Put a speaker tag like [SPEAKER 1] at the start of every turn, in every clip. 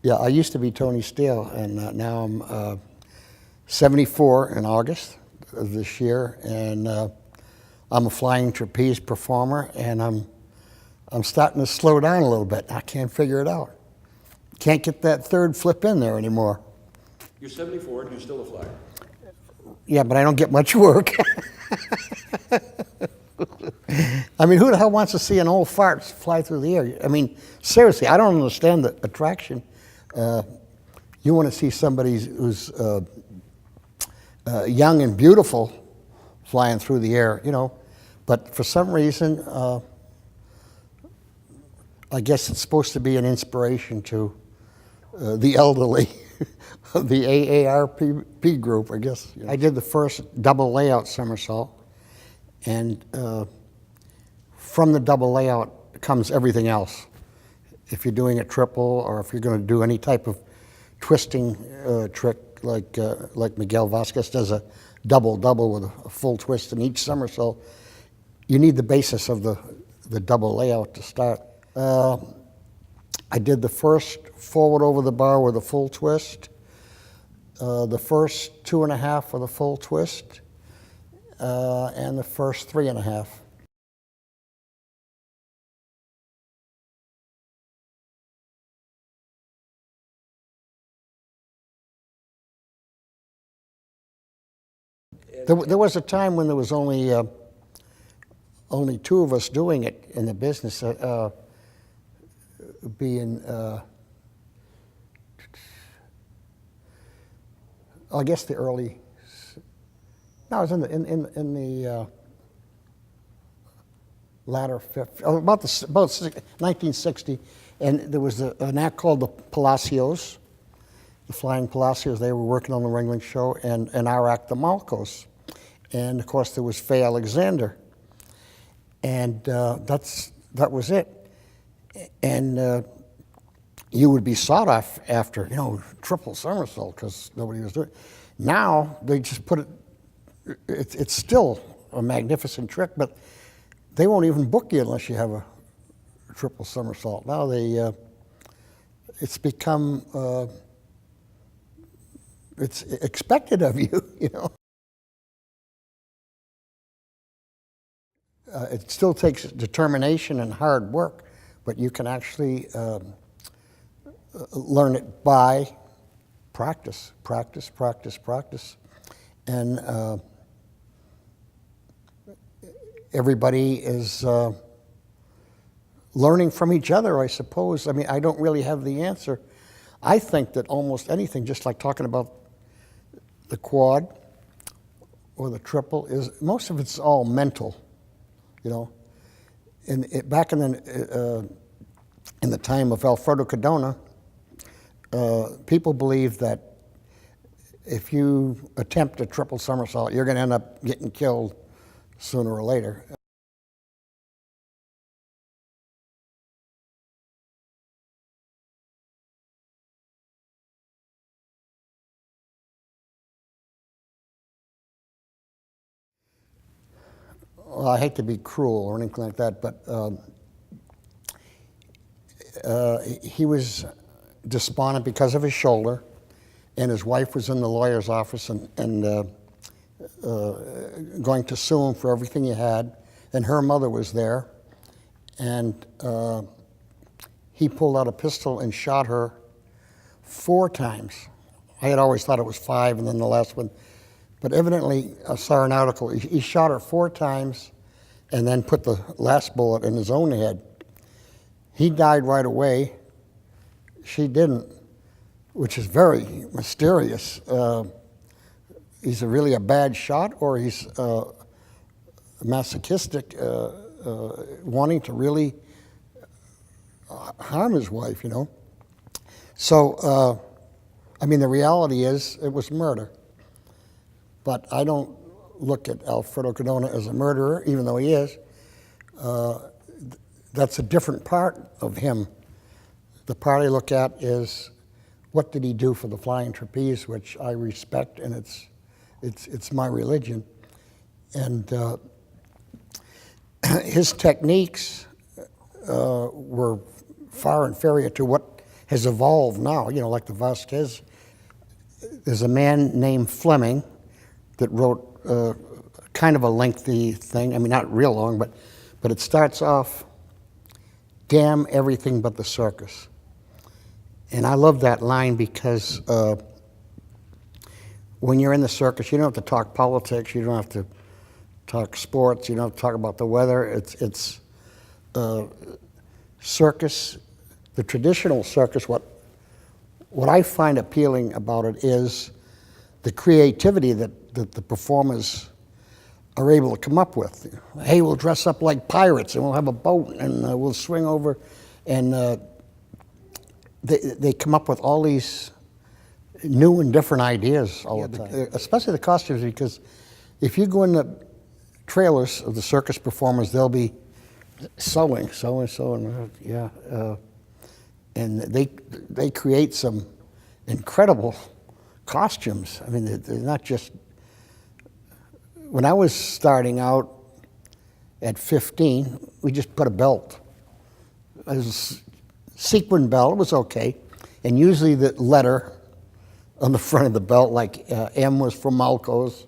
[SPEAKER 1] Yeah, I used to be Tony Steele, and now I'm 74 in August of this year, and I'm a flying trapeze performer, and I'm starting to slow down a little bit. I can't figure it out. Can't get that third flip in there anymore.
[SPEAKER 2] You're 74 and you're still a flyer.
[SPEAKER 1] Yeah, but I don't get much work. I mean, who the hell wants to see an old fart fly through the air? I mean, seriously, I don't understand the attraction. You want to see somebody who's young and beautiful flying through the air, you know. But for some reason, I guess it's supposed to be an inspiration to the elderly, the AARP group, I guess. I did the first double layout somersault, and from the double layout comes everything else. If you're doing a triple, or if you're going to do any type of twisting trick, like Miguel Vazquez does a double-double with a full twist in each somersault, you need the basis of the double layout to start. I did the first forward over the bar with a full twist, the first 2.5 with a full twist, and the first 3.5. There was a time when there was only 2 of us doing it in the business, being, I guess the early, no, it was in the latter about 1960, and there was an act called the Palacios, the Flying Palacios. They were working on the Ringling Show, and our act, the Malcos. And of course there was Faye Alexander, and that was it. And you would be sought after, you know, triple somersault, because nobody was doing it. Now they just put it. It's still a magnificent trick, but they won't even book you unless you have a triple somersault. Now it's become it's expected of you, you know. It still takes determination and hard work, but you can actually learn it by practice. And everybody is learning from each other, I suppose. I mean, I don't really have the answer. I think that almost anything, just like talking about the quad or the triple, is most of it's all mental. You know, back in the time of Alfredo Cardona, people believed that if you attempt a triple somersault, you're going to end up getting killed sooner or later. Well, I hate to be cruel or anything like that, but he was despondent because of his shoulder, and his wife was in the lawyer's office and going to sue him for everything he had, and her mother was there, and he pulled out a pistol and shot her 4 times. I had always thought it was 5, and then the last one. But evidently, I saw an article, he shot her 4 times and then put the last bullet in his own head. He died right away. She didn't, which is very mysterious. He's really a bad shot, or he's masochistic, wanting to really harm his wife, you know. So, I mean, the reality is it was murder. But I don't look at Alfredo Cardona as a murderer, even though he is. That's a different part of him. The part I look at is, what did he do for the flying trapeze, which I respect, and it's my religion. And his techniques were far inferior to what has evolved now, you know, like the Vazquez. There's a man named Fleming that wrote kind of a lengthy thing. I mean, not real long, but it starts off, "Damn everything but the circus." And I love that line because when you're in the circus, you don't have to talk politics, you don't have to talk sports, you don't have to talk about the weather. It's circus, the traditional circus. What I find appealing about it is the creativity that the performers are able to come up with. Hey, we'll dress up like pirates and we'll have a boat and we'll swing over, and they come up with all these new and different ideas all the time. Especially the costumes, because if you go in the trailers of the circus performers, they'll be sewing, and they create some incredible costumes. I mean, they're not just. When I was starting out at 15, we just put a belt. It was a sequin belt. It was okay, and usually the letter on the front of the belt, like M was for Malco's,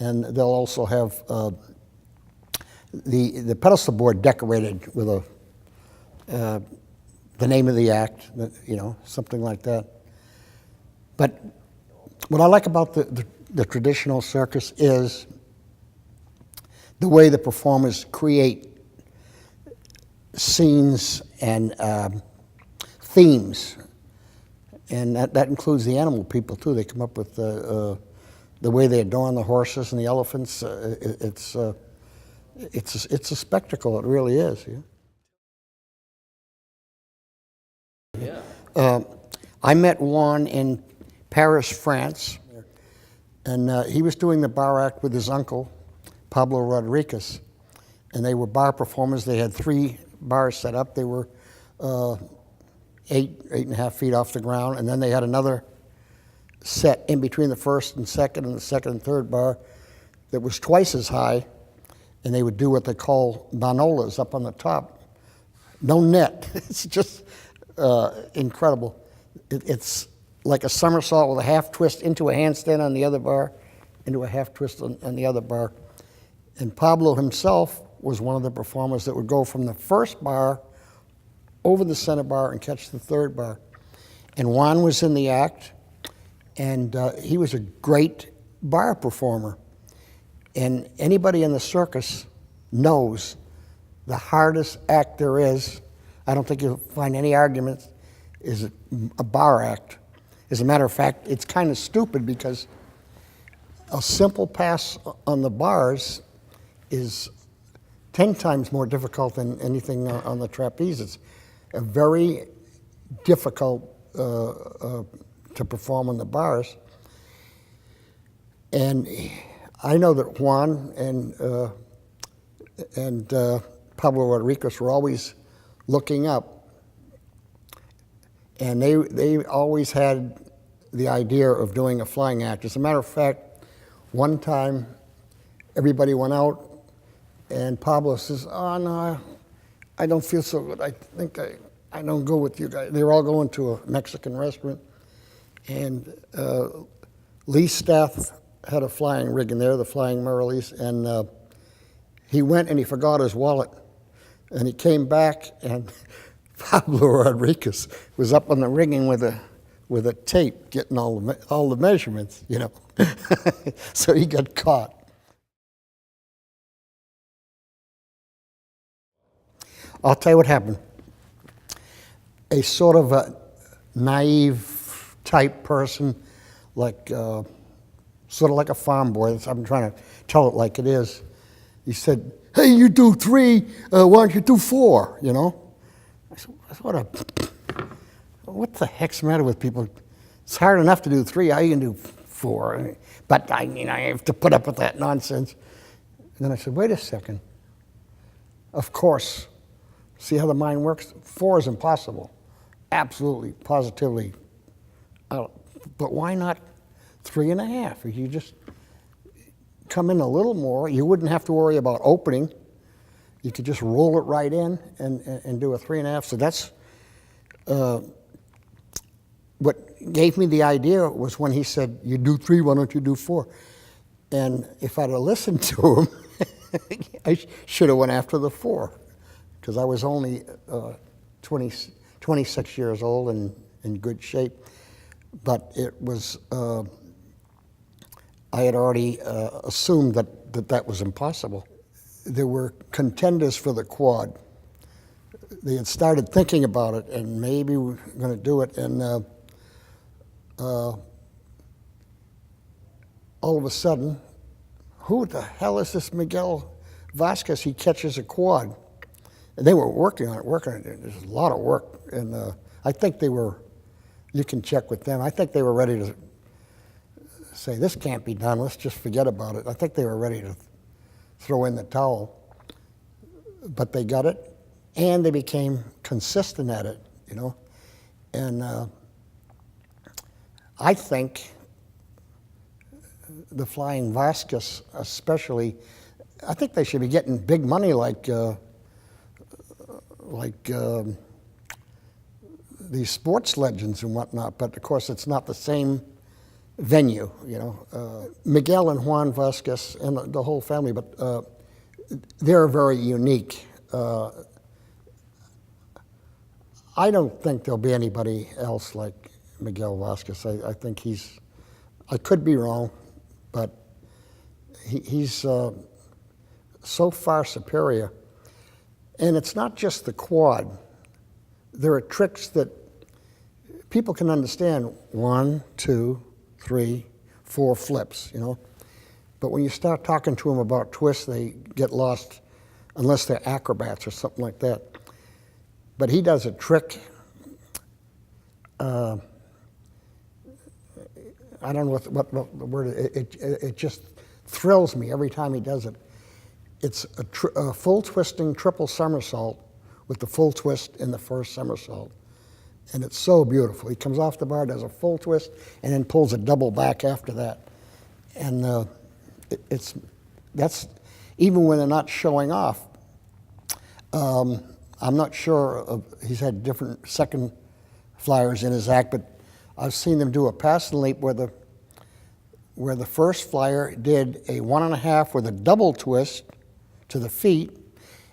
[SPEAKER 1] and they'll also have the pedestal board decorated with the name of the act, you know, something like that. But what I like about the traditional circus is the way the performers create scenes and themes, and that includes the animal people too. They come up with the way they adorn the horses and the elephants. It's a spectacle. It really is.
[SPEAKER 2] Yeah.
[SPEAKER 1] I met Juan in Paris, France, and he was doing the bar act with his uncle, Pablo Rodriguez, and they were bar performers. They had 3 bars set up. They were 8.5 feet off the ground, and then they had another set in between the first and second and third bar that was twice as high, and they would do what they call manolas up on the top. No net. It's just incredible. It's like a somersault with a half twist into a handstand on the other bar, into a half twist on the other bar. And Pablo himself was one of the performers that would go from the first bar over the center bar and catch the third bar. And Juan was in the act, and he was a great bar performer. And anybody in the circus knows the hardest act there is, I don't think you'll find any arguments, is a bar act. As a matter of fact, it's kind of stupid because a simple pass on the bars is 10 times more difficult than anything on the trapeze. It's a very difficult to perform on the bars. And I know that Juan and Pablo Rodriguez were always looking up. And they always had the idea of doing a flying act. As a matter of fact, one time everybody went out and Pablo says, "Oh no, I don't feel so good. I think I don't go with you guys." They were all going to a Mexican restaurant, and Lee Staff had a flying rig in there, the Flying Merrilies, and he went and he forgot his wallet, and he came back and Pablo Rodriguez was up on the rigging with a tape, getting all the measurements, you know. So he got caught. I'll tell you what happened. A sort of a naive type person, like sort of like a farm boy. I'm trying to tell it like it is. He said, "Hey, you do 3. Why don't you do 4? You know." I said, what the heck's the matter with people? It's hard enough to do 3. How you can do 4? But I have to put up with that nonsense. And then I said, wait a second. Of course. See how the mind works? 4 is impossible. Absolutely, positively. But why not 3.5? If you just come in a little more, you wouldn't have to worry about opening. You could just roll it right in and do a 3.5. So that's what gave me the idea was when he said, "You do 3, why don't you do 4?" And if I'd have listened to him, I should have went after the 4, because I was only 26 years old and in good shape. But it was, I had already assumed that was impossible. There were contenders for the quad. They had started thinking about it, and maybe we're going to do it, and all of a sudden, who the hell is this Miguel Vazquez? He catches a quad. And they were working on it. There's a lot of work. And I think they were, you can check with them, I think they were ready to say, this can't be done, let's just forget about it. I think they were ready to throw in the towel. But they got it, and they became consistent at it, you know. And I think the Flying Vazquez especially, I think they should be getting big money like these sports legends and whatnot, but of course it's not the same venue, you know. Miguel and Juan Vazquez and the whole family, but they're very unique. I don't think there'll be anybody else like Miguel Vazquez. I think I could be wrong, but he's so far superior. And it's not just the quad. There are tricks that people can understand. 1, 2, 3, 4 flips, you know. But when you start talking to them about twists, they get lost unless they're acrobats or something like that. But he does a trick. I don't know what the word is. It just thrills me every time he does it. It's a full twisting triple somersault with the full twist in the first somersault. And it's so beautiful. He comes off the bar, does a full twist, and then pulls a double back after that. And that's even when they're not showing off. I'm not sure, he's had different second flyers in his act, but I've seen them do a pass and leap where the first flyer did a 1.5 with a double twist to the feet,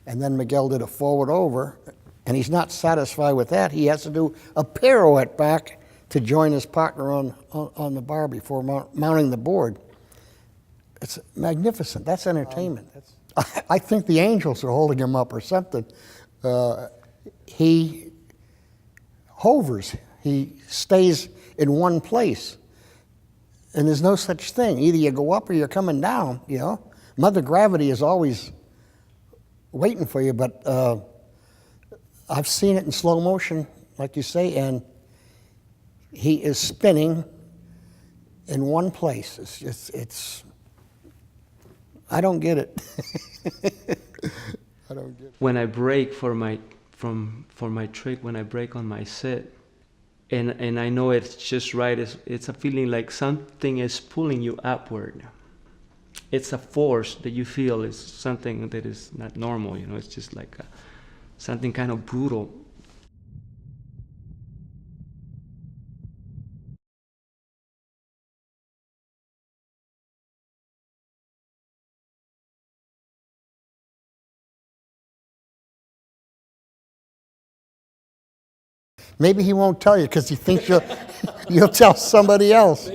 [SPEAKER 1] and then Miguel did a forward over, and he's not satisfied with that. He has to do a pirouette back to join his partner on the bar before mounting the board. It's magnificent. That's entertainment. I think the angels are holding him up or something. He hovers. He stays in one place. And there's no such thing. Either you go up or you're coming down, you know. Mother Gravity is always waiting for you, but I've seen it in slow motion, like you say, and he is spinning in one place. It's I don't get it. I don't get it.
[SPEAKER 3] When I break for my trick, when I break on my set, and I know it's just right, it's a feeling like something is pulling you upward. It's a force that you feel is something that is not normal, you know, it's just like something kind of brutal.
[SPEAKER 1] Maybe he won't tell you because he thinks you'll tell somebody else.